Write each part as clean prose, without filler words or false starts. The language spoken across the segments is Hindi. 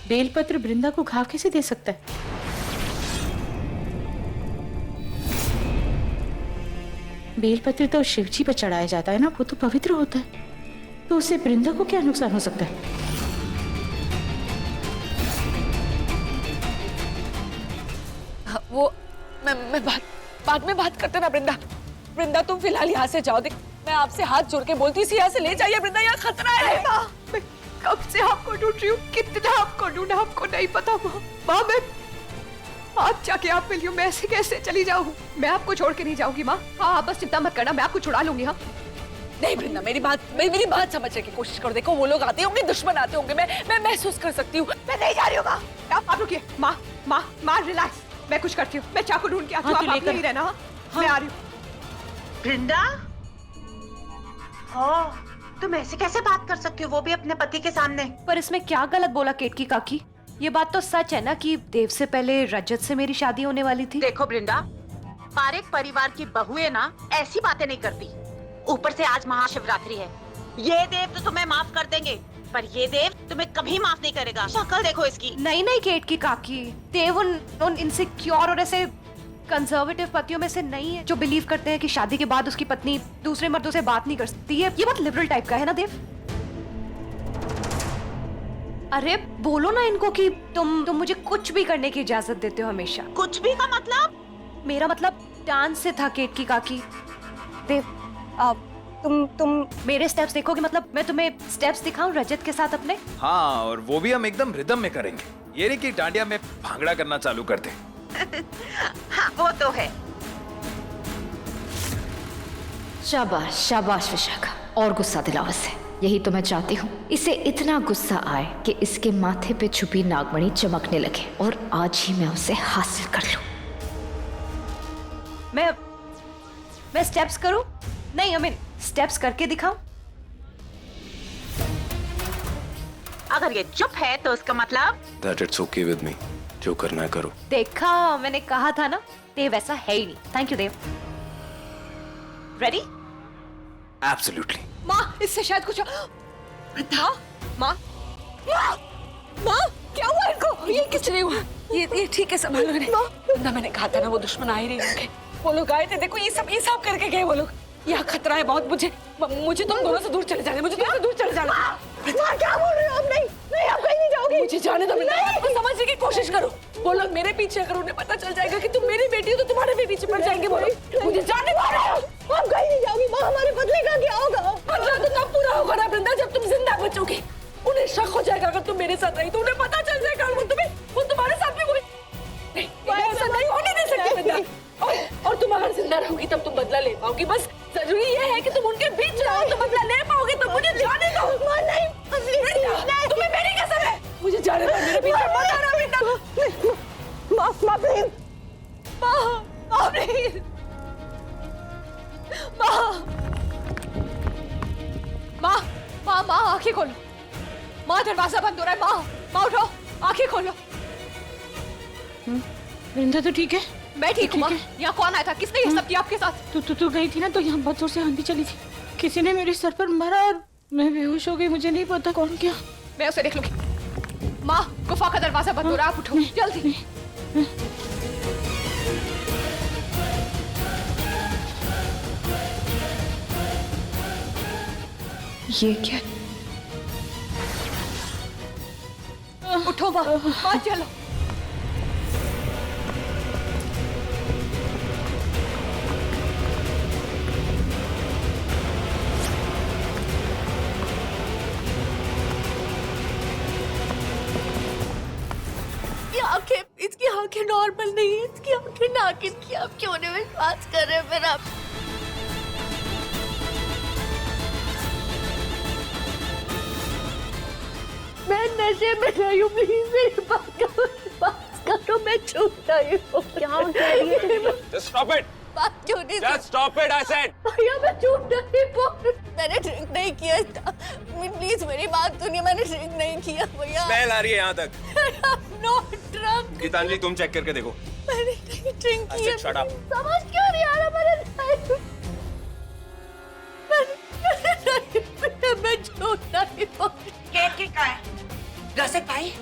बेलपत्र वृंदा को घाव कैसे दे सकता है? बेलपत्र तो शिवजी पर चढ़ाया जाता है ना, वो तो पवित्र होता है, तो उससे वृंदा को क्या नुकसान हो सकता है? वो मैं बाद में बात करते ना वृंदा। वृंदा तुम फिलहाल यहाँ से जाओ। देख, मैं आपसे हाथ जोड़ के बोलती हूँ, यहाँ से ले जाइए वृंदा, यहाँ खतरा है। मैं कब से आपको ढूंढ रही हूँ, कितना आपको ढूंढा आपको नहीं पता। माँ मैं आप जाके आप मिली हूँ, मैं ऐसे कैसे चली जाऊँ? मैं आपको छोड़ के नहीं जाऊंगी माँ। हाँ आप बस चिंता मत करना, मैं आपको छुड़ा लूंगी। हाँ नहीं वृंदा, मेरी बात समझने की कोशिश करो। देखो वो लोग आते होंगे, दुश्मन आते होंगे, मैं महसूस कर सकती हूँ। मैं नहीं जा रही हूँ माँ। आप रुकिए माँ, माँ रिलैक्स, मैं कुछ करती हूँ। मैं चाकू ढूंढ के आती हूँ, आप नहीं रहना। हाँ मैं आ रही हूँ। वृंदा, तुम ऐसे कैसे बात कर सकती हो, वो भी अपने पति के सामने? पर इसमें क्या गलत बोला केतकी काकी? ये बात तो सच है ना कि देव से पहले रजत से मेरी शादी होने वाली थी। देखो वृंदा, पारेख परिवार की बहुएं ना ऐसी बातें नहीं करती। ऊपर से आज महाशिवरात्रि है। ये देव तो तुम्हें माफ कर देंगे, पर ये देव तुम्हें कभी माफ नहीं करेगा। शक्ल देखो इसकी। नहीं केतकी काकी, देव उन इनसिक्योर और ऐसे कंजर्वेटिव पतियों में से नहीं है जो बिलीव करते हैं कि शादी के बाद उसकी पत्नी दूसरे मर्दों से बात नहीं कर सकती है। ये बहुत लिबरल टाइप का है ना देव। अरे बोलो ना इनको कि तुम मुझे कुछ भी करने की इजाजत देते हो हमेशा। कुछ भी का मतलब? मेरा मतलब डांस से था केतकी काकी। देव तुम मेरे स्टेप्स देखोगे? मतलब मैं तुम्हें स्टेप्स दिखाऊं रजत के साथ अपने? हाँ, और वो भी हम एकदम रिदम में करेंगे। ये नहीं कि डांडिया में भांगड़ा करना चालू कर दे। हाँ वो तो है। शाबाश शाबाश विशाखा, और गुस्सा दिलाओ इसे, यही तो मैं चाहती हूँ। इसे इतना गुस्सा आए कि इसके माथे पे छुपी नागमणि चमकने लगे, और आज ही मैं उसे हासिल कर लूं। मैं स्टेप्स करूं? नहीं, स्टेप्स करके दिखाऊं? अगर ये चुप है तो उसका मतलब That it's okay with me. जो करना है करो। देखा, मैंने कहा था ना, देव ऐसा है ही नहीं। Thank you Dev. Ready? Absolutely. माँ, इससे शायद कुछ माँ क्या हुआ इनको? ये किस नहीं हुआ? ये ठीक है, संभालो वृंदा। मैंने कहा था ना वो दुश्मन आ ही रहे होंगे। वो लोग आए थे, देखो ये सब करके गए वो लोग। यहाँ खतरा है बहुत। मुझे तुम दोनों से दूर चले जाना। मुझे तुमसे दूर चले जाना। क्या बोल रहे हो आप? नहीं आप कहीं नहीं जाओगी। मुझे जाने दो। समझने की कोशिश करो। वो लोग मेरे पीछे, अगर उन्हें पता चल जाएगा कि तुम मेरी बेटी हो तो तुम्हारे भी पीछे पड़ जाएंगे वो लोग। मुझे जाने दो। आप कहीं नहीं जाओगी माँ, हमारे बदले का क्या होगा? बदला तो तब पूरा होगा ना वृंदा, जब तुम जिंदा बचोगी। उन्हें शक हो जाएगा अगर तुम मेरे साथ रही तो। उन्हें पता चल जाएगा वो तुम्हारे साथ भी नहीं, ऐसा नहीं होने दे सकती वृंदा। और तुम अगर जिंदा रहोगी तब तुम बदला ले पाओगी। बस जरूरी ये है कि तुम उनके बीच रहो तो बदला ले पाओगे। तो मुझे जाने दो। नहीं, तुम्हें मेरी कसम है। मुझे जाने दो, मेरे पीछे मत आना वृंदा। माँ प्लीज, माँ आंखें खोलो। माँ दरवाजा बंद हो रहा है। माँ उठो, आंखें खोलो। वृंदा तो ठीक है? मैं ठीक हूँ माँ। यहाँ कौन आया था? किसने ये सब किया आपके साथ? तू गई थी ना, तो यहाँ बहुत जोर से आंधी चली थी। किसी ने मेरे सर पर मारा और मैं बेहोश हो गई। मुझे नहीं पता कौन किया। मैं उसे देख लूंगी। माँ, गुफा का दरवाजा बंद हो रहा है, आप उठो जल्दी। ये क्या? उठो माँ, चलो। इसकी आंखें नॉर्मल नहीं है। इसकी आंखें नागिन की। आप क्यों नहीं विश्वास कर रहे फिर? आप मैं नशे में नहीं हूँ, प्लीज मेरी बात करो। मैं झूठ नहीं हूँ। क्या Just stop it. बात क्यों नहीं? Just stop it, I said. भैया मैं झूठ नहीं बोल। मैंने ड्रिंक नहीं किया। प्लीज मेरी बात सुनिए, मैंने ड्रिंक नहीं किया भैया। स्मेल आ रही है यहाँ तक। No drunk. गीतांजलि तुम चेक करके देखो। मैंने नहीं ड्रिंक I किया। said shut up. समझ क्यों नहीं आ रहा? मैं झूठ नहीं बोल। केतकी का है? रसिक भाई,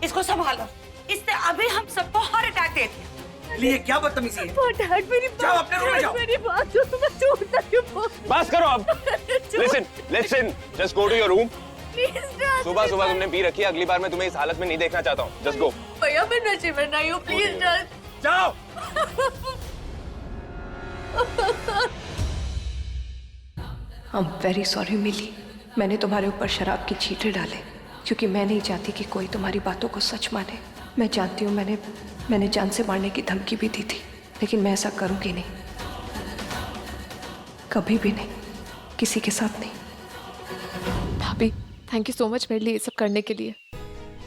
इसको संभालो, इसने अभी हम सबको हार्ट अटैक दे दिया। लिए क्या बदतमीजी है? डैड मेरी जाओ अपने रूम में जाओ। मेरी बात सुनो, मैं छोड़ता हूँ। बस करो अब। Listen listen, just go to your room. Please dad. सुबह सुबह तुमने पी रखी है, अगली बार मैं तुम्हें इस हालत में नहीं देखना चाहता हूँ। Just go. भैया मैं नशे में नहीं हूँ, प्लीज डैड। जाओ। I'm very sorry मिली, मैंने तुम्हारे ऊपर शराब की छींटे डाले क्योंकि मैं नहीं चाहती कि कोई तुम्हारी बातों को सच माने। मैं जानती हूँ मैंने जान से मारने की धमकी भी दी थी, लेकिन मैं ऐसा करूँगी नहीं, कभी भी नहीं, किसी के साथ नहीं। भाभी थैंक यू सो मच मेरे लिए ये सब करने के लिए।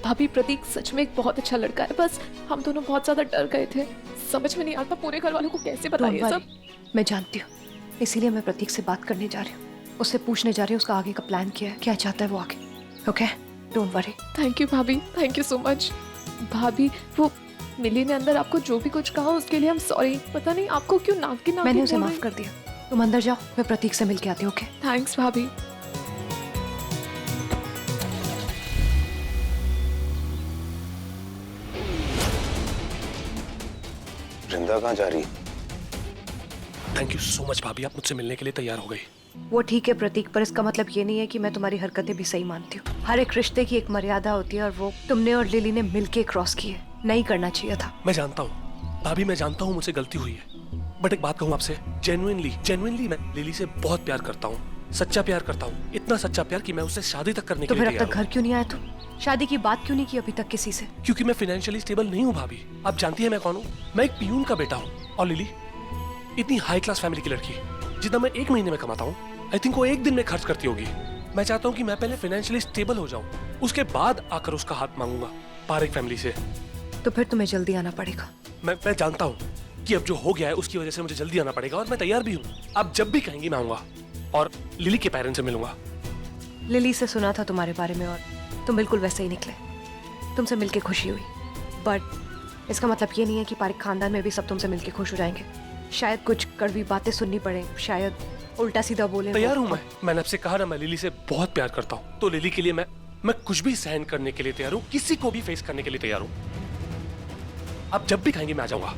भाभी प्रतीक सच में एक बहुत अच्छा लड़का है, बस हम दोनों बहुत ज्यादा डर गए थे, समझ में नहीं आता पूरे घर वालों को कैसे बताइए Don't सब। worry, मैं जानती हूँ, इसीलिए मैं प्रतीक से बात करने जा रही हूँ, उससे पूछने जा रही हूँ उसका आगे का प्लान क्या है, क्या चाहता है वो आगे। Okay don't worry. Thank you भाभी, थैंक यू सो मच। भाभी वो मिली ने अंदर आपको जो भी कुछ कहा उसके लिए हम सॉरी। पता नहीं आपको क्यों नाक की नाक मैंने उसे माफ कर दिया, तुम अंदर जाओ, मैं प्रतीक से मिल के आती हूँ। ओके थैंक्स भाभी। वृंदा कहाँ जा रही है? थैंक यू सो मच भाभी, आप मुझसे मिलने के लिए तैयार हो गई। वो ठीक है प्रतीक, पर इसका मतलब ये नहीं है कि मैं तुम्हारी हरकतें भी सही मानती हूँ। हर एक रिश्ते की एक मर्यादा होती है और वो तुमने और लिली ने मिलके क्रॉस की है, नहीं करना चाहिए था। मैं जानता हूँ भाभी, मैं जानता हूँ मुझसे गलती हुई है, बट एक बात कहूँ आपसे, जेन्युइनली मैं लिली से बहुत प्यार करता हूँ, सच्चा प्यार करता हूँ, इतना सच्चा प्यार कि मैं उससे शादी तक करने तो के लिए फिर अब तक घर क्यों नहीं आया तुम? शादी की बात क्यों नहीं की अभी तक किसी से? क्योंकि मैं फाइनेंशियली स्टेबल नहीं हूँ भाभी। आप जानती है मैं कौन हूँ? मैं एक पियून का बेटा हूँ, और लिली इतनी हाई क्लास फैमिली की लड़की, जितना मैं एक महीने में कमाता हूँ आई थिंक वो एक दिन में खर्च करती होगी। मैं चाहता हूँ कि मैं पहले फाइनेंशियली स्टेबल हो जाऊँ, उसके बाद आकर उसका हाथ मांगूंगा पारेख फैमिली से। तो फिर तुम्हें जल्दी आना पड़ेगा। मैं जानता हूँ कि अब जो हो गया है उसकी वजह से मुझे जल्दी आना पड़ेगा, और मैं तैयार भी हूँ। आप जब भी कहेंगी मैं आऊंगा, और लिली के पेरेंट्स से मिलूंगा। लिली से सुना था तुम्हारे बारे में और तुम बिल्कुल वैसे ही निकले, तुमसे मिलके खुशी हुई, बट इसका मतलब ये नहीं है कि पारेख खानदान में भी सब तुमसे मिलके खुश हो जाएंगे। शायद कुछ कड़वी बातें सुननी पड़े, शायद उल्टा सीधा बोले। तैयार हूँ मैंने आपसे कहा ना, मैं लिली से बहुत प्यार करता हूँ, तो लिली के लिए मैं कुछ भी सहन करने के लिए तैयार हूँ, किसी को भी फेस करने के लिए तैयार हूँ। आप जब भी कहेंगे मैं आ जाऊंगा।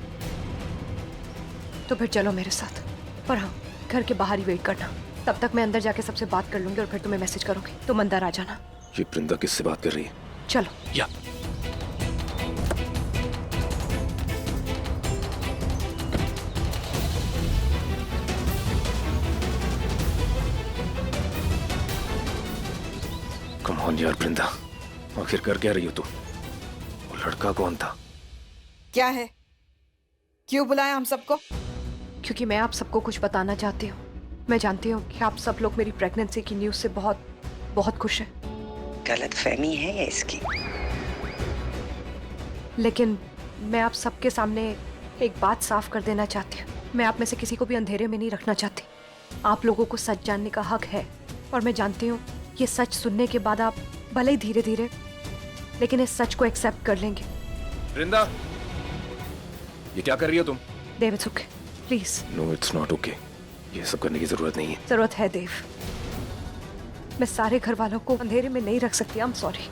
तो फिर चलो मेरे साथ, पर हाँ घर के बाहर ही वेट करना, तब तक मैं अंदर जाके सबसे बात कर लूंगी और फिर तुम्हें मैसेज करूंगी, तुम अंदर आ जाना। ये वृंदा किससे बात कर रही है? चलो। या कम ऑन यार वृंदा, आखिर कर क्या रही हो तुम? वो लड़का कौन था? क्या है, क्यों बुलाया हम सबको? क्योंकि मैं आप सबको कुछ बताना चाहती हूँ। मैं जानती हूँ कि आप सब लोग मेरी प्रेगनेंसी की न्यूज़ से बहुत बहुत खुश हैं, गलत फहमी है ये इसकी। लेकिन मैं आप सबके सामने एक बात साफ कर देना चाहती हूँ। मैं आप में से किसी को भी अंधेरे में नहीं रखना चाहती। आप लोगों को सच जानने का हक है, और मैं जानती हूँ ये सच सुनने के बाद आप भले ही धीरे धीरे लेकिन इस सच को एक्सेप्ट कर लेंगे। वृंदा, ये क्या कर रही हो तुम? Dev it's okay, please. No it's not okay, ये सब करने की जरूरत नहीं है। जरूरत है देव, मैं सारे घर वालों को अंधेरे में नहीं रख सकती। आई एम सॉरी।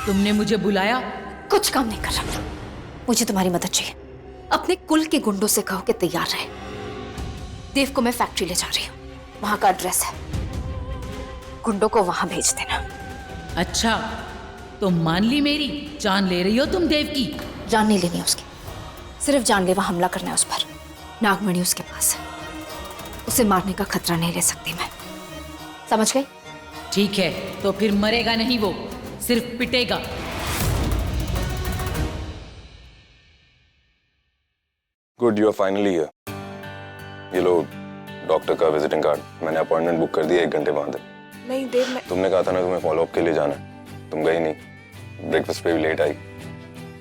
तुमने मुझे बुलाया? कुछ काम नहीं कर रहा, मुझे तुम्हारी मदद चाहिए। अपने कुल के गुंडों से कहो कि तैयार रहे। देव को मैं फैक्ट्री ले जा रही हूँ, वहां का एड्रेस है, गुंडों को वहां भेज देना। अच्छा, तो मान ली मेरी जान ले रही हो तुम देव की? जान नहीं लेनी उसकी, सिर्फ जानलेवा हमला करना है उस पर। नागमणि उसके पास है, उसे मारने का खतरा नहीं ले सकती मैं, समझ गई? ठीक है, तो फिर मरेगा नहीं वो, सिर्फ पिटेगा। Good, you are finally here. ये लो डॉक्टर का विजिटिंग कार्ड, मैंने अपॉइंटमेंट बुक कर दिया 1 घंटे बाद। नहीं देव, मैं तुमने कहा था ना तुम्हें फॉलोअप के लिए जाना है, तुम गई नहीं, ब्रेकफास्ट पे भी लेट आई।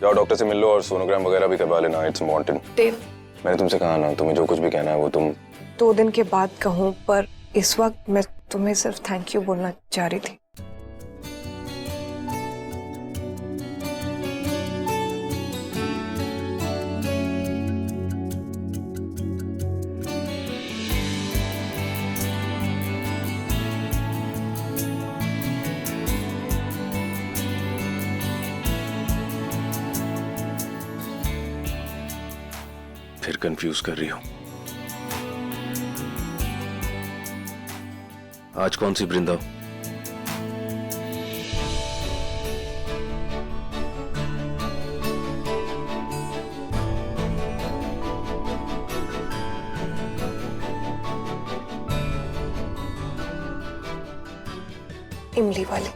जाओ डॉक्टर से मिल लो और सोनोग्राम वगैरह भी करवा लेना, इट्स इम्पोर्टेंट। देव, मैंने तुमसे कहा ना, तुम्हें जो कुछ भी कहना है वो तुम 2 दिन के बाद कहूँ, पर इस वक्त मैं तुम्हें सिर्फ थैंक यू बोलना चाह रही थी। फिर कंफ्यूज कर रही हो। आज कौन सी वृंदा? इमली वाली।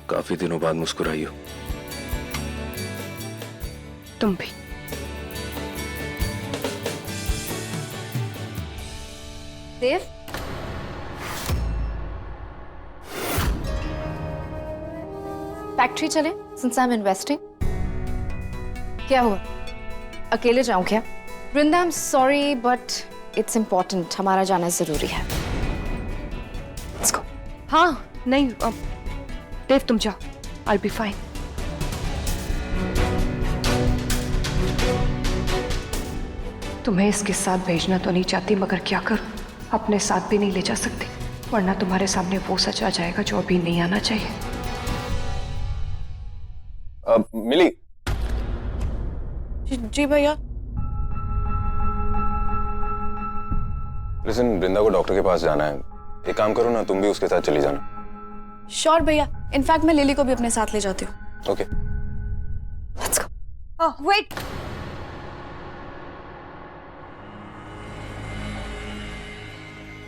काफी दिनों बाद मुस्कुराई हो। तुम भी। देव, फैक्ट्री चले सिंस आई एम इन्वेस्टिंग। क्या हुआ, अकेले जाऊं क्या? Vrinda, I am sorry but it's important, हमारा जाना जरूरी है। Let's go। हाँ नहीं देव तुम जाओ, I'll be fine। तुम्हें इसके साथ भेजना तो नहीं चाहती, मगर क्या करूं, अपने साथ भी नहीं ले जा सकती, वरना तुम्हारे सामने वो सच आ जाएगा जो अभी नहीं आना चाहिए। मिली। जी भैया। लिसन, वृंदा को डॉक्टर के पास जाना है। एक काम करो ना, तुम भी उसके साथ चली जाना। श्योर भैया, इनफैक्ट मैं लिली को भी अपने साथ ले जाती हूँ। Okay. Let's go। Oh, wait।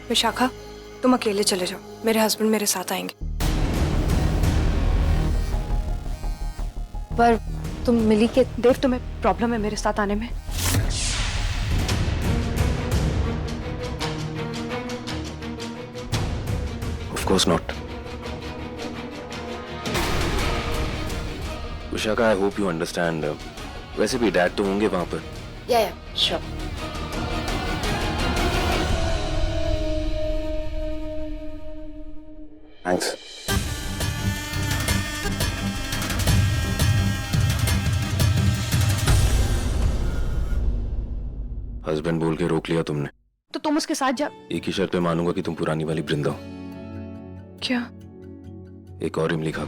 Vishakha, तुम अकेले चले जाओ, मेरे हस्बैंड मेरे साथ आएंगे। पर तुम मिली के देव, तुम्हें प्रॉब्लम है मेरे साथ आने में? Of course not. Vishakha, I hope you understand. वैसे भी डैड तो होंगे वहां पर। या श्योर। थैंक्स। हस्बैंड बोल के रोक लिया तुमने, तो तुम उसके साथ जा। एक ही शर्त पे मानूंगा कि तुम पुरानी वाली वृंदा हो। क्या? एक और इमली खा